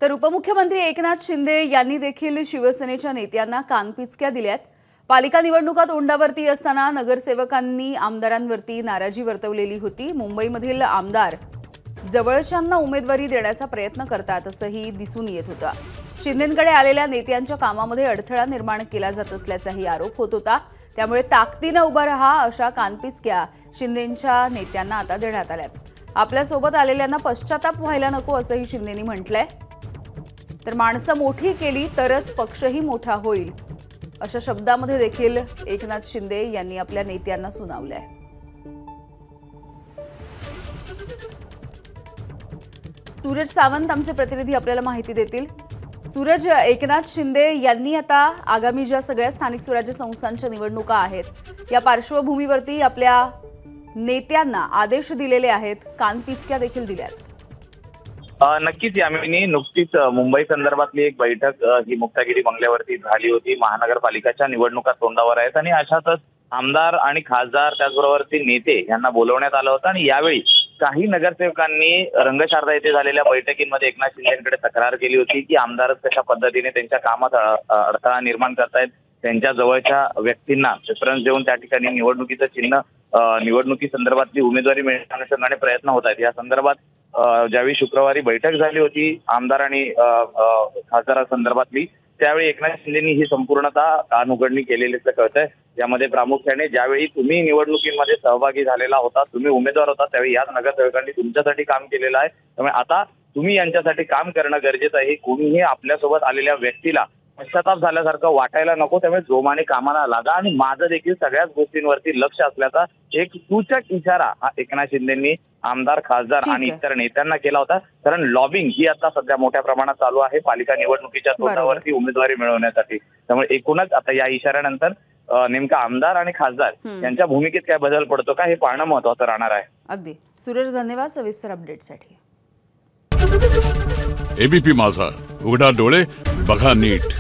तर उपमुख्यमंत्री एकनाथ शिंदे यांनी देखील शिवसेनेच्या नेत्यांना कानपिचक्या दिल्यात। पालिका निवडणुका तोंडावरती असताना नगरसेवकांनी आमदारांवरती नाराजी वर्तवलेली होती। मुंबईमधील आमदार जवळच्यांना उमेदवारी देण्याचा प्रयत्न करतात असंही दिसून येत होतं। शिंदेंकडे आलेल्या नेत्यांच्या कामामध्ये अडथळा निर्माण केला जात असल्याचाही आरोप होत होता। त्यामुळे ताकदीने उभा रहा अशा कानपिचक्या शिंदेंच्या नेत्यांना आता देण्यात आल्यात। आपल्या सोबत आलेल्यांना पश्चाताप व्हायला नको असंही शिंदेंनी म्हटलंय। तर माणसं मोठी केली तरच पक्षही मोठा होईल अशा शब्दामध्ये देखील एकनाथ शिंदे यांनी आपल्या नेत्यांना सुनावलंय। सूरज सावंत आमचे प्रतिनिधी आपल्याला माहिती देतील। सूरज, एकनाथ शिंदे यांनी आता आगामी ज्या सगळ्या स्थानिक स्वराज्य संस्थांच्या निवडणुका आहेत या पार्श्वभूमीवरती आपल्या नेत्यांना आदेश दिलेले आहेत, कानपिचक्या देखील दिल्यात। नक्कीच यामिनी, नुकतीच मुंबई संदर्भातली एक बैठक ही मुक्तागिरी बंगल्यावरती झाली होती। महानगरपालिकेच्या निवडणुका तोंडावर आहेत आणि अशातच आमदार आणि खासदार त्याचबरोबर नेते यांना बोलवण्यात आलं होतं आणि यावेळी काही नगरसेवकांनी रंगशारदा येथे झालेल्या बैठकीमध्ये एकनाथ शिंदेंकडे तक्रार केली होती की आमदारच कशा पद्धतीने त्यांच्या कामात अडथळा निर्माण करतायत, त्यांच्या जवळच्या व्यक्तींना प्रेफरन्स देऊन त्या ठिकाणी निवडणुकीचं चिन्ह निवडणुकी संदर्भातली उमेदवारी मिळण्याच्या अनुषंगाने प्रयत्न होत आहेत। या संदर्भात ज्यावेळी शुक्रवारी बैठक झाली होती आमदार आणि खासदारांसंदर्भातली, त्यावेळी एकनाथ शिंदेंनी ही संपूर्णतः कानउघडणी केलेली कळतंय। यामध्ये प्रामुख्याने ज्यावेळी तुम्ही निवडणुकीमध्ये सहभागी झालेला होता, तुम्ही उमेदवार होता, त्यावेळी याच नगरसेवकांनी तुमच्यासाठी काम केलेलं आहे। त्यामुळे आता तुम्ही यांच्यासाठी काम करणं गरजेचं आहे। कोणीही आपल्यासोबत आलेल्या व्यक्तीला पश्चाताप झाल्यासारखं वाटायला नको। त्यामुळे जोमाने कामाला लागा आणि माझं देखील सगळ्याच गोष्टींवरती लक्ष असल्याचा एक सूचक इशारा हा एकनाथ शिंदेंनी आमदार, खासदार आणि इतर नेत्यांना केला होता। कारण लॉबिंग ही आता सध्या मोठ्या प्रमाणात चालू आहे पालिका निवडणुकीच्या तोंडावरती उमेदवारी मिळवण्यासाठी। त्यामुळे एकूणच आता या इशाऱ्यानंतर नेमका आमदार आणि खासदार यांच्या भूमिकेत काय बदल पडतो का हे पाहणं महत्त्वाचं राहणार आहे। अगदी सूरज, धन्यवाद सविस्तर अपडेटसाठी। एबीपी माझा, उघडा डोळे बघा नीट।